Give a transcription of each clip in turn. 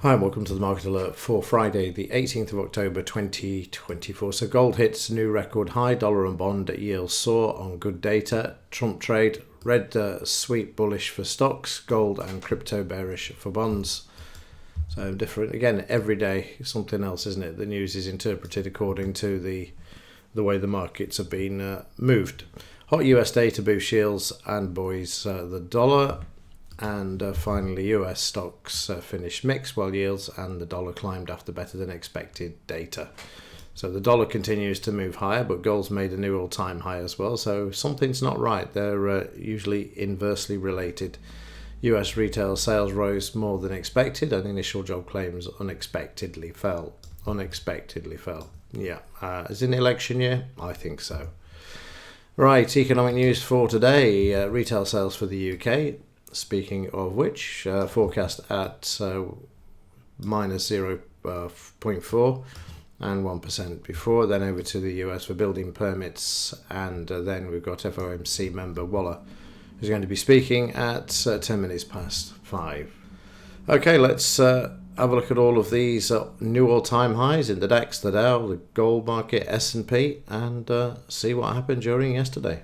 Hi and welcome to the Market Alert for Friday the 18th of October 2024. So gold hits new record high, dollar and bond yields soar on good data, Trump trade, red sweep bullish for stocks, gold and crypto bearish for bonds. So different, again, every day something else, isn't it? The news is interpreted according to the way the markets have been moved. Hot US data boosts yields and buoys the dollar. And finally, US stocks finished mixed while yields and the dollar climbed after better than expected data. So the dollar continues to move higher, but gold's made a new all-time high as well. So something's not right. They're usually inversely related. US retail sales rose more than expected, and initial job claims unexpectedly fell. Yeah, as in the election year, I think so. Right, economic news for today. Retail sales for the UK. Speaking of which, forecast at minus 0.4 and 1% before, then over to the US for building permits, and then we've got FOMC member Waller, who's going to be speaking at 10 minutes past 5. Okay, let's have a look at all of these new all-time highs in the DAX, the Dow, the gold market, S&P, and see what happened during yesterday.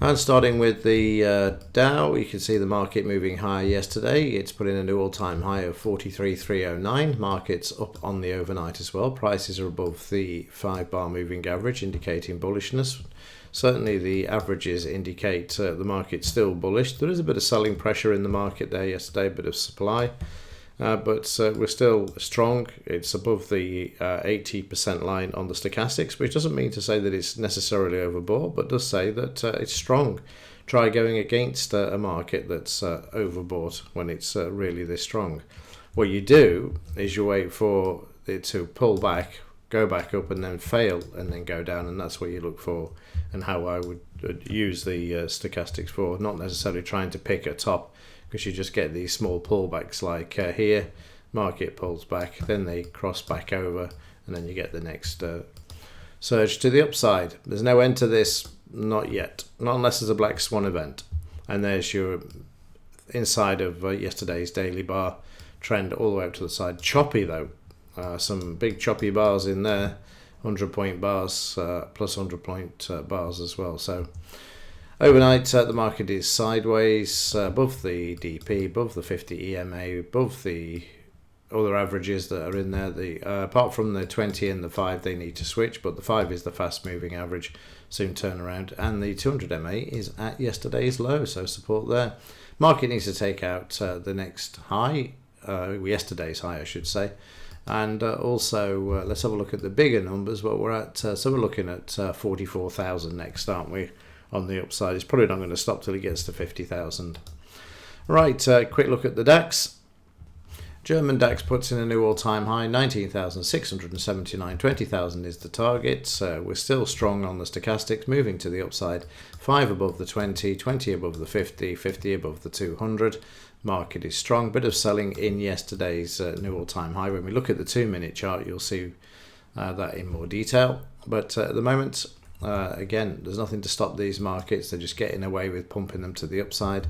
And starting with the Dow, you can see the market moving higher yesterday. It's put in a new all-time high of 43,309. Market's up on the overnight as well. Prices are above the 5-bar moving average, indicating bullishness. Certainly the averages indicate the market's still bullish. There is a bit of selling pressure in the market there yesterday, a bit of supply. But we're still strong. It's above the 80% line on the stochastics, which doesn't mean to say that it's necessarily overbought, but does say that it's strong. Try going against a market that's overbought when it's really this strong. What you do is you wait for it to pull back, go back up, and then fail, and then go down, and that's what you look for, and how I would use the stochastics for, not necessarily trying to pick a top, because you just get these small pullbacks like here, market pulls back, then they cross back over, and then you get the next surge to the upside. There's no end to this, not yet, not unless there's a black swan event. And there's your inside of yesterday's daily bar trend all the way up to the side. Choppy though, some big choppy bars in there, 100-point bars, plus 100-point bars as well. So overnight, the market is sideways, above the DP, above the 50 EMA, above the other averages that are in there. Apart from the 20 and the 5, they need to switch, but the 5 is the fast-moving average, soon turn around. And the 200 MA is at yesterday's low, so support there. Market needs to take out the next high, yesterday's high, I should say. And also, let's have a look at the bigger numbers, what we're at. So we're looking at 44,000 next, aren't we? On the upside. It's probably not going to stop till it gets to 50,000. Right, quick look at the DAX. German DAX puts in a new all-time high, 19,679. 20,000 is the target. We're still strong on the stochastics, moving to the upside. 5 above the 20, 20 above the 50, 50 above the 200. Market is strong. Bit of selling in yesterday's new all-time high. When we look at the 2-minute chart, you'll see that in more detail. But at the moment, again, there's nothing to stop these markets. They're just getting away with pumping them to the upside.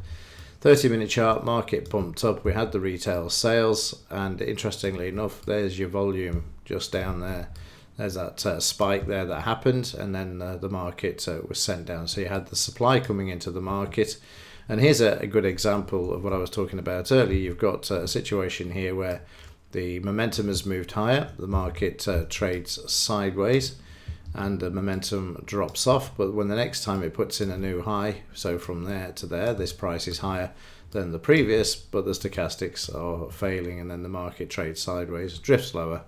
30-minute chart, market pumped up. We had the retail sales, and interestingly enough, there's your volume just down there. There's that spike there that happened, and then the market was sent down. So you had the supply coming into the market. And here's a good example of what I was talking about earlier. You've got a situation here where the momentum has moved higher. The market trades sideways, and the momentum drops off, but when the next time it puts in a new high, so from there to there, this price is higher than the previous, but the stochastics are failing, and then the market trades sideways, drifts lower,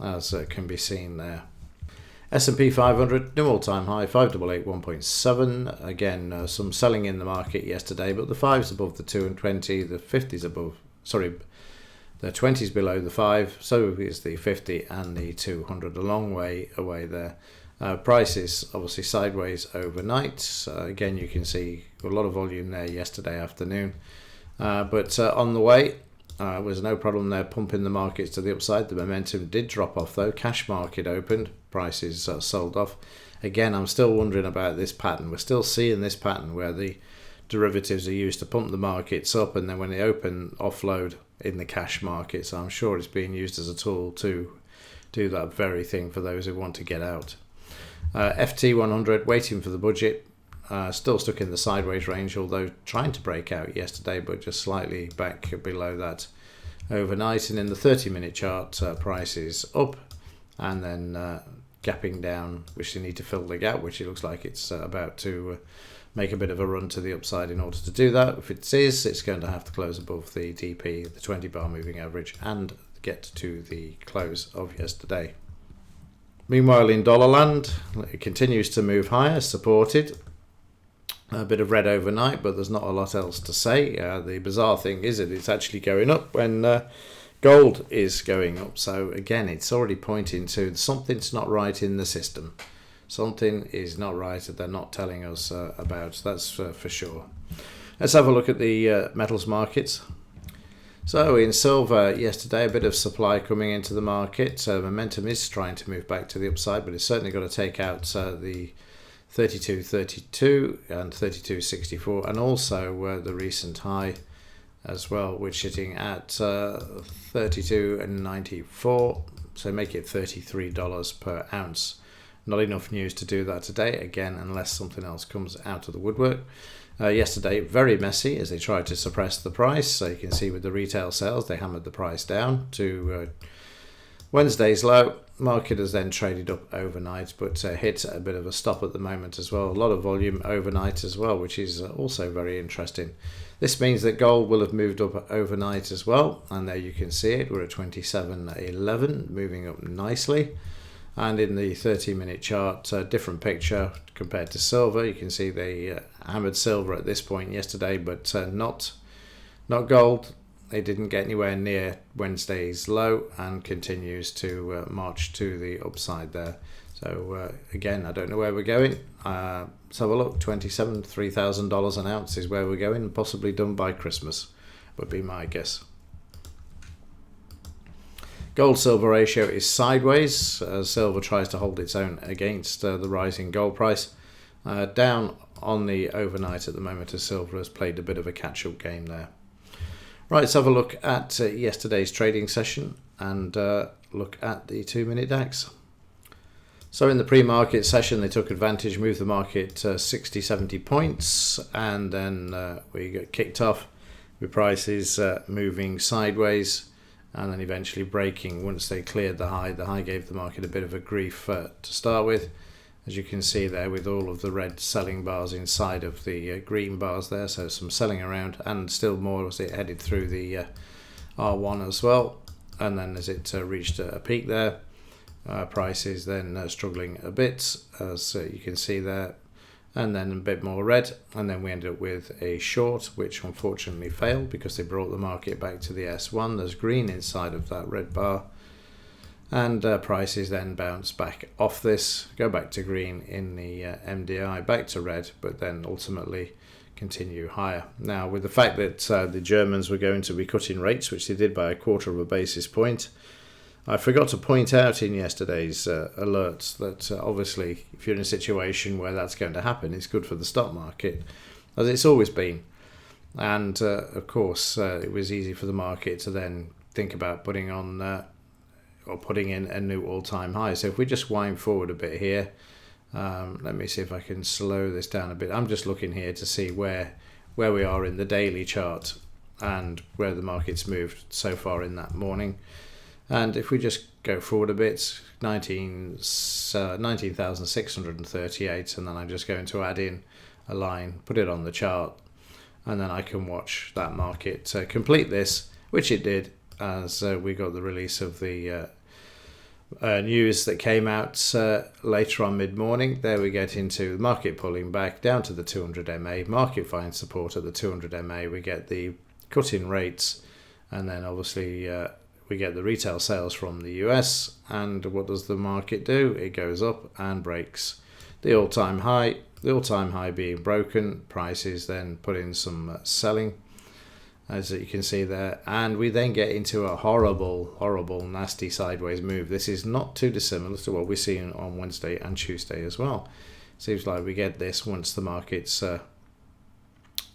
as can be seen there. S&P 500, new all-time high, 588.1.7. Again, some selling in the market yesterday, but the 5's above the 2 and 20, the 50's above, the 20's below the 5, so is the 50 and the 200, a long way away there. Prices obviously sideways overnight. Again, you can see a lot of volume there yesterday afternoon. But on the way, was no problem there pumping the markets to the upside. The momentum did drop off though. Cash market opened, prices sold off. Again, I'm still wondering about this pattern. We're still seeing this pattern where the derivatives are used to pump the markets up, and then when they open, offload in the cash market, so I'm sure it's being used as a tool to do that very thing for those who want to get out. FT100 waiting for the budget, still stuck in the sideways range, although trying to break out yesterday, but just slightly back below that overnight. And in the 30-minute chart, price is up and then gapping down, which they need to fill the gap, which it looks like it's about to make a bit of a run to the upside. In order to do that, if it is, it's going to have to close above the DP, the 20-bar moving average, and get to the close of yesterday. Meanwhile, in dollar land, it continues to move higher, supported. A bit of red overnight, but there's not a lot else to say. The bizarre thing is that it's actually going up when gold is going up. So again, it's already pointing to something's not right in the system. Something is not right that they're not telling us about. That's for sure. Let's have a look at the metals markets. So in silver yesterday, a bit of supply coming into the market. Momentum is trying to move back to the upside, but it's certainly got to take out the 32.32 and 32.64, and also the recent high as well, which is sitting at 32.94, so make it $33 per ounce. Not enough news to do that today, again, unless something else comes out of the woodwork. Yesterday, very messy as they tried to suppress the price. So you can see with the retail sales, they hammered the price down to Wednesday's low. Market has then traded up overnight, but hit a bit of a stop at the moment as well. A lot of volume overnight as well, which is also very interesting. This means that gold will have moved up overnight as well, and there you can see it. We're at 27.11, moving up nicely. And in the 30-minute chart, different picture compared to silver. You can see they hammered silver at this point yesterday, but not gold. It didn't get anywhere near Wednesday's low and continues to march to the upside there. So again, I don't know where we're going. Let's have a look. $3,000 an ounce is where we're going, possibly done by Christmas, would be my guess. Gold-silver ratio is sideways as silver tries to hold its own against the rising gold price. Down on the overnight at the moment as silver has played a bit of a catch-up game there. Right, let's have a look at yesterday's trading session and look at the 2-minute DAX. So in the pre-market session, they took advantage, moved the market 60, 70 points, and then we got kicked off with prices moving sideways, and then eventually breaking once they cleared the high. The high gave the market a bit of a grief to start with, as you can see there with all of the red selling bars inside of the green bars there, so some selling around, and still more as it headed through the R1 as well. And then as it reached a peak there, prices then struggling a bit, as you can see there, and then a bit more red, and then we ended up with a short, which unfortunately failed because they brought the market back to the S1. There's green inside of that red bar, and prices then bounce back off this, go back to green in the MDI, back to red, but then ultimately continue higher. Now, with the fact that the Germans were going to be cutting rates, which they did by 1/4 of a basis point, I forgot to point out in yesterday's alerts that obviously if you're in a situation where that's going to happen, it's good for the stock market, as it's always been. And of course, it was easy for the market to then think about putting on or putting in a new all-time high. So if we just wind forward a bit here, let me see if I can slow this down a bit. I'm just looking here to see where we are in the daily chart and where the market's moved so far in that morning. And if we just go forward a bit, 19,638, and then I'm just going to add in a line, put it on the chart, and then I can watch that market complete this, which it did, as we got the release of the news that came out later on mid-morning. There we get into the market pulling back down to the 200 MA, market finds support at the 200 MA, we get the cut-in rates, and then obviously we get the retail sales from the US, and what does the market do? It goes up and breaks the all-time high. The all-time high being broken, prices then put in some selling, as you can see there, and we then get into a horrible, nasty sideways move. This is not too dissimilar to what we're seeing on Wednesday and Tuesday as well. Seems like we get this once the market's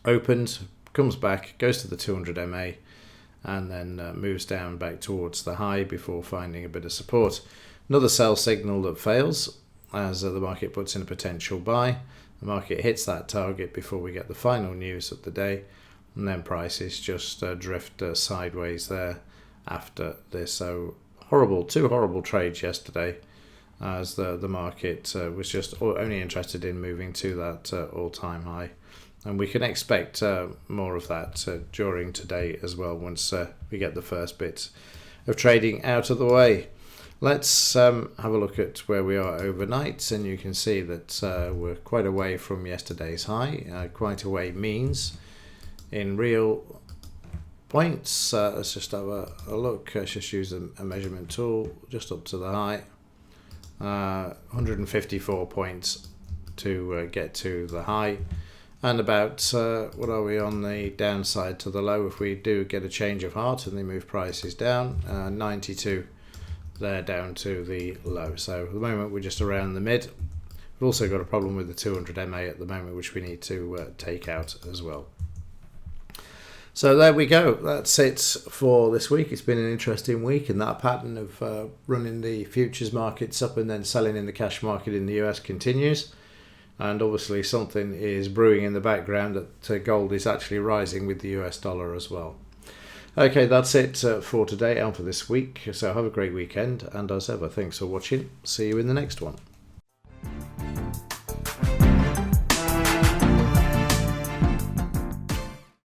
opened, comes back, goes to the 200 MA, and then moves down back towards the high before finding a bit of support. Another sell signal that fails as the market puts in a potential buy. The market hits that target before we get the final news of the day, and then prices just drift sideways there after this. So two horrible trades yesterday, as the market was just only interested in moving to that all-time high. And we can expect more of that during today as well, once we get the first bit of trading out of the way. Let's have a look at where we are overnight, and you can see that we're quite away from yesterday's high. Quite away means in real points. Let's just have a look. Let's just use a measurement tool just up to the high. 154 points to get to the high. And about, what are we on the downside to the low? If we do get a change of heart and they move prices down, 92 there down to the low. So at the moment we're just around the mid. We've also got a problem with the 200 MA at the moment, which we need to take out as well. So there we go. That's it for this week. It's been an interesting week, and that pattern of running the futures markets up and then selling in the cash market in the US continues. And obviously something is brewing in the background that gold is actually rising with the US dollar as well. Okay, that's it for today and for this week. So have a great weekend, and as ever, thanks for watching. See you in the next one.